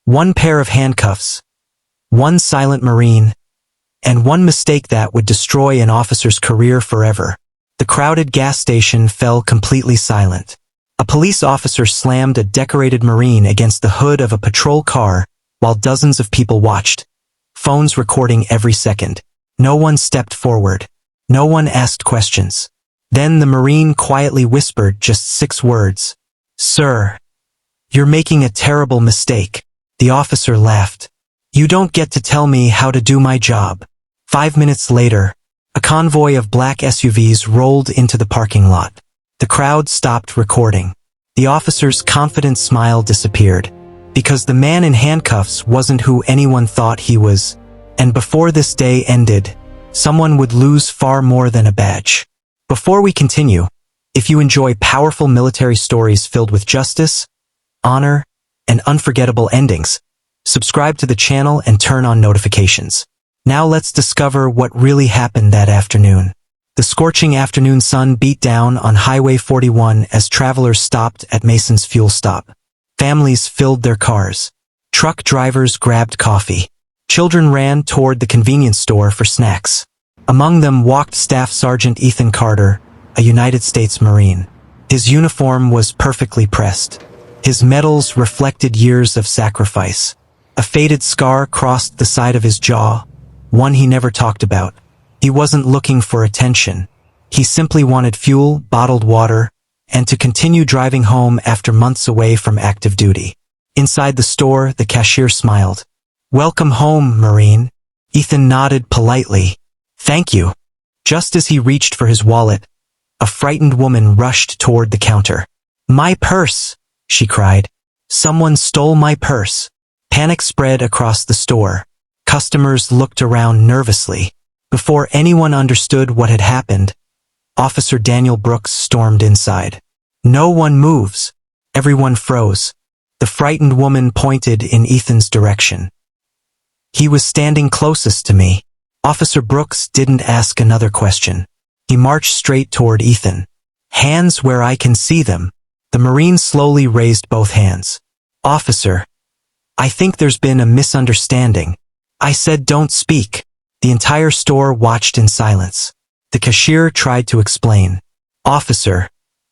One pair of handcuffs, one silent Marine, and one mistake that would destroy an officer's career forever. The crowded gas station fell completely silent. A police officer slammed a decorated Marine against the hood of a patrol car while dozens of people watched, phones recording every second. No one stepped forward. No one asked questions. Then the Marine quietly whispered just 6 words. "Sir, you're making a terrible mistake." The officer laughed. "You don't get to tell me how to do my job." 5 minutes later, a convoy of black SUVs rolled into the parking lot. The crowd stopped recording. The officer's confident smile disappeared, because the man in handcuffs wasn't who anyone thought he was, and before this day ended, someone would lose far more than a badge. Before we continue, if you enjoy powerful military stories filled with justice, honor, and unforgettable endings, subscribe to the channel and turn on notifications. Now let's discover what really happened that afternoon. The scorching afternoon sun beat down on Highway 41 as travelers stopped at Mason's fuel stop. Families filled their cars. Truck drivers grabbed coffee. Children ran toward the convenience store for snacks. Among them walked Staff Sergeant Ethan Carter, a United States Marine. His uniform was perfectly pressed. His medals reflected years of sacrifice. A faded scar crossed the side of his jaw, one he never talked about. He wasn't looking for attention. He simply wanted fuel, bottled water, and to continue driving home after months away from active duty. Inside the store, the cashier smiled. "Welcome home, Marine." Ethan nodded politely. "Thank you." Just as he reached for his wallet, a frightened woman rushed toward the counter. "My purse!" she cried. "Someone stole my purse." Panic spread across the store. Customers looked around nervously. Before anyone understood what had happened, Officer Daniel Brooks stormed inside. "No one moves." Everyone froze. The frightened woman pointed in Ethan's direction. "He was standing closest to me." Officer Brooks didn't ask another question. He marched straight toward Ethan. "Hands where I can see them." The Marine slowly raised both hands. "Officer, I think there's been a misunderstanding. I said don't speak." The entire store watched in silence. The cashier tried to explain. "Officer,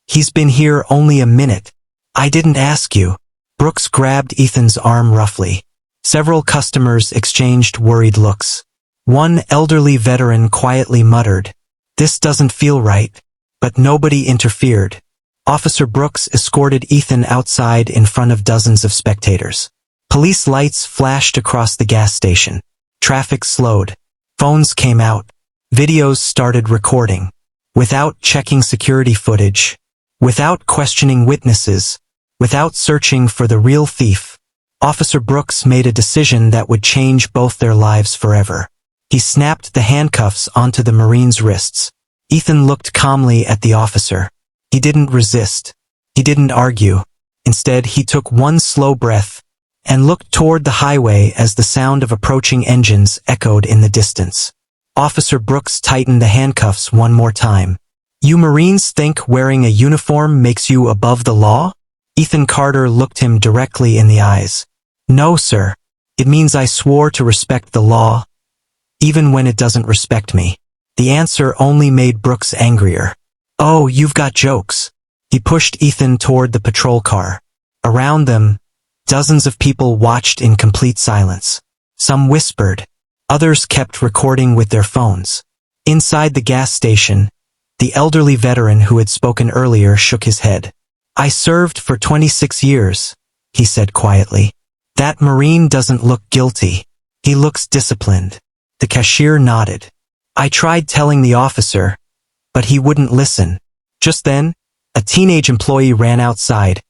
he's been here only a minute. I didn't ask you." Brooks grabbed Ethan's arm roughly. Several customers exchanged worried looks. One elderly veteran quietly muttered, "This doesn't feel right." But nobody interfered. Officer Brooks escorted Ethan outside in front of dozens of spectators. Police lights flashed across the gas station. Traffic slowed. Phones came out. Videos started recording. Without checking security footage, without questioning witnesses, without searching for the real thief, Officer Brooks made a decision that would change both their lives forever. He snapped the handcuffs onto the Marine's wrists. Ethan looked calmly at the officer. He didn't resist. He didn't argue. Instead, he took one slow breath and looked toward the highway as the sound of approaching engines echoed in the distance. Officer Brooks tightened the handcuffs one more time. "You Marines think wearing a uniform makes you above the law?" Ethan Carter looked him directly in the eyes. "No, sir. It means I swore to respect the law, even when it doesn't respect me." The answer only made Brooks angrier. "Oh, you've got jokes." He pushed Ethan toward the patrol car. Around them, dozens of people watched in complete silence. Some whispered. Others kept recording with their phones. Inside the gas station, the elderly veteran who had spoken earlier shook his head. "I served for 26 years, he said quietly. "That Marine doesn't look guilty. He looks disciplined." The cashier nodded. "I tried telling the officer, but he wouldn't listen." Just then, a teenage employee ran outside,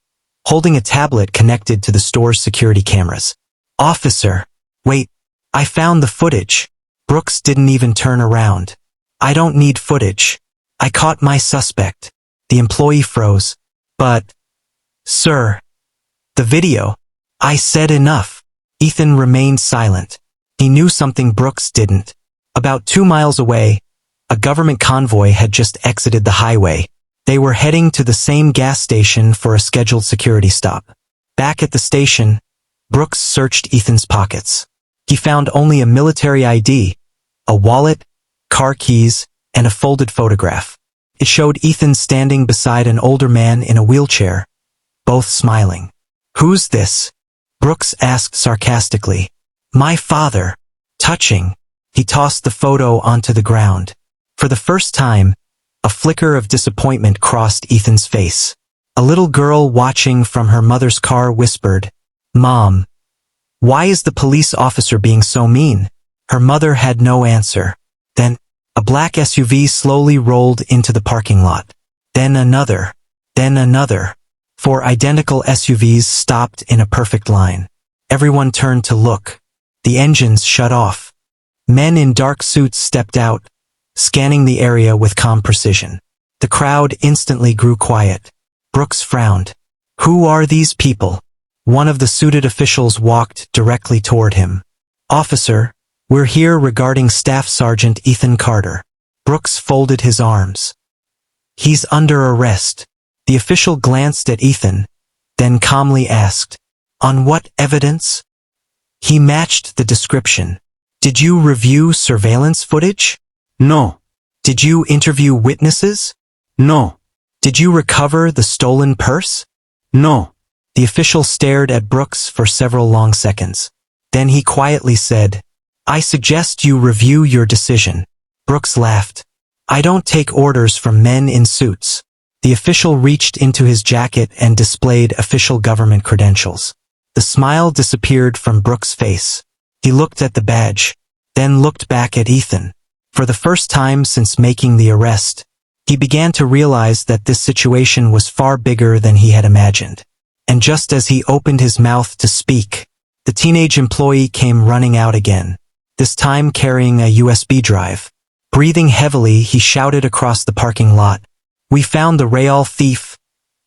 holding a tablet connected to the store's security cameras. "Officer, wait, I found the footage." Brooks didn't even turn around. "I don't need footage. I caught my suspect." The employee froze. "But, sir, the video." "I said enough." Ethan remained silent. He knew something Brooks didn't. About 2 miles away, a government convoy had just exited the highway. They were heading to the same gas station for a scheduled security stop. Back at the station, Brooks searched Ethan's pockets. He found only a military ID, a wallet, car keys, and a folded photograph. It showed Ethan standing beside an older man in a wheelchair, both smiling. "Who's this?" Brooks asked sarcastically. "My father." Touching, he tossed the photo onto the ground. For the first time, a flicker of disappointment crossed Ethan's face. A little girl watching from her mother's car whispered, "Mom, why is the police officer being so mean?" Her mother had no answer. Then, a black SUV slowly rolled into the parking lot. Then another. Then another. 4 identical SUVs stopped in a perfect line. Everyone turned to look. The engines shut off. Men in dark suits stepped out, scanning the area with calm precision. The crowd instantly grew quiet. Brooks frowned. "Who are these people?" One of the suited officials walked directly toward him. "Officer, we're here regarding Staff Sergeant Ethan Carter." Brooks folded his arms. "He's under arrest." The official glanced at Ethan, then calmly asked, "On what evidence?" He matched the description. "Did you review surveillance footage?" No. "Did you interview witnesses?" No. "Did you recover the stolen purse?" No. The official stared at Brooks for several long seconds. Then he quietly said, "I suggest you review your decision." Brooks laughed. "I don't take orders from men in suits." The official reached into his jacket and displayed official government credentials. The smile disappeared from Brooks' face. He looked at the badge, then looked back at Ethan. For the first time since making the arrest, he began to realize that this situation was far bigger than he had imagined. And just as he opened his mouth to speak, the teenage employee came running out again, this time carrying a USB drive. Breathing heavily, he shouted across the parking lot, "We found the real thief,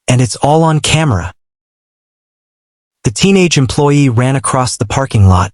and it's all on camera." The teenage employee ran across the parking lot,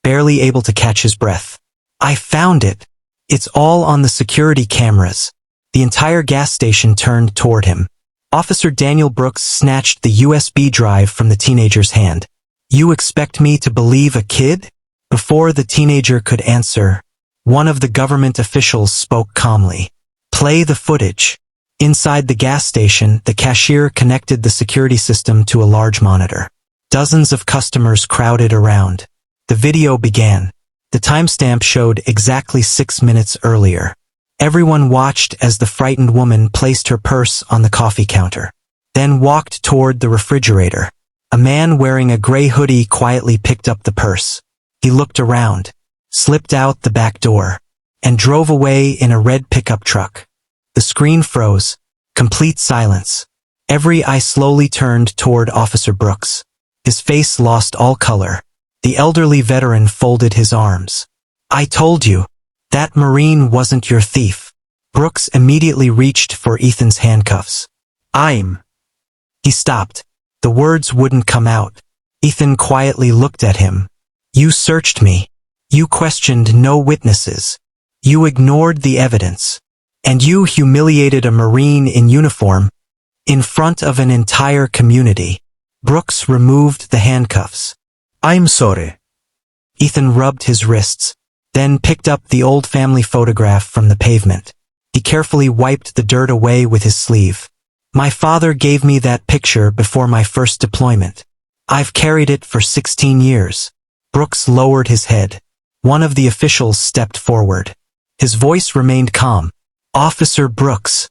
barely able to catch his breath. "I found it. It's all on the security cameras." The entire gas station turned toward him. Officer Daniel Brooks snatched the USB drive from the teenager's hand. "You expect me to believe a kid?" Before the teenager could answer, one of the government officials spoke calmly. "Play the footage." Inside the gas station, the cashier connected the security system to a large monitor. Dozens of customers crowded around. The video began. The timestamp showed exactly 6 minutes earlier. Everyone watched as the frightened woman placed her purse on the coffee counter, then walked toward the refrigerator. A man wearing a gray hoodie quietly picked up the purse. He looked around, slipped out the back door, and drove away in a red pickup truck. The screen froze. Complete silence. Every eye slowly turned toward Officer Brooks. His face lost all color. The elderly veteran folded his arms. "I told you, that Marine wasn't your thief." Brooks immediately reached for Ethan's handcuffs. He stopped. The words wouldn't come out. Ethan quietly looked at him. "You searched me. You questioned no witnesses. You ignored the evidence. And you humiliated a Marine in uniform in front of an entire community." Brooks removed the handcuffs. "I'm sorry." Ethan rubbed his wrists, then picked up the old family photograph from the pavement. He carefully wiped the dirt away with his sleeve. "My father gave me that picture before my first deployment. I've carried it for 16 years. Brooks lowered his head. One of the officials stepped forward. His voice remained calm. "Officer Brooks,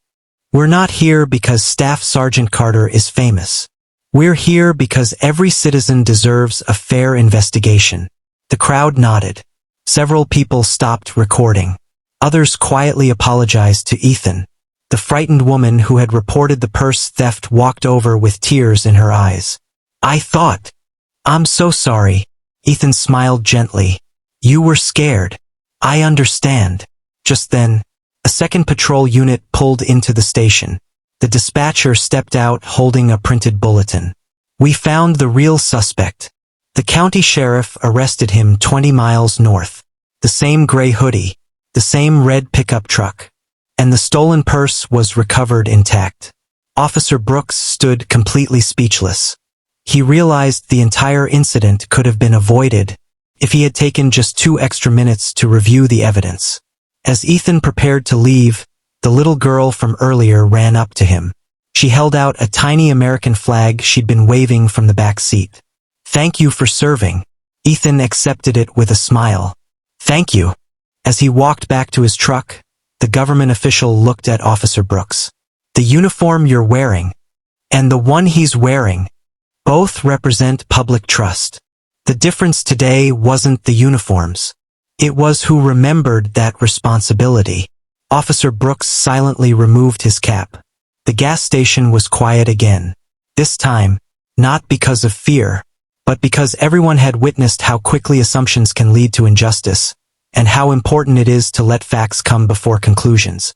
we're not here because Staff Sergeant Carter is famous. We're here because every citizen deserves a fair investigation." The crowd nodded. Several people stopped recording. Others quietly apologized to Ethan. The frightened woman who had reported the purse theft walked over with tears in her eyes. "I'm so sorry." Ethan smiled gently. "You were scared. I understand." Just then, a second patrol unit pulled into the station. The dispatcher stepped out holding a printed bulletin. "We found the real suspect. The county sheriff arrested him 20 miles north. The same gray hoodie, the same red pickup truck, and the stolen purse was recovered intact." Officer Brooks stood completely speechless. He realized the entire incident could have been avoided if he had taken just 2 extra minutes to review the evidence. As Ethan prepared to leave, the little girl from earlier ran up to him. She held out a tiny American flag she'd been waving from the back seat. "Thank you for serving." Ethan accepted it with a smile. "Thank you." As he walked back to his truck, the government official looked at Officer Brooks. "The uniform you're wearing, and the one he's wearing, both represent public trust. The difference today wasn't the uniforms. It was who remembered that responsibility." Officer Brooks silently removed his cap. The gas station was quiet again. This time, not because of fear, but because everyone had witnessed how quickly assumptions can lead to injustice, and how important it is to let facts come before conclusions.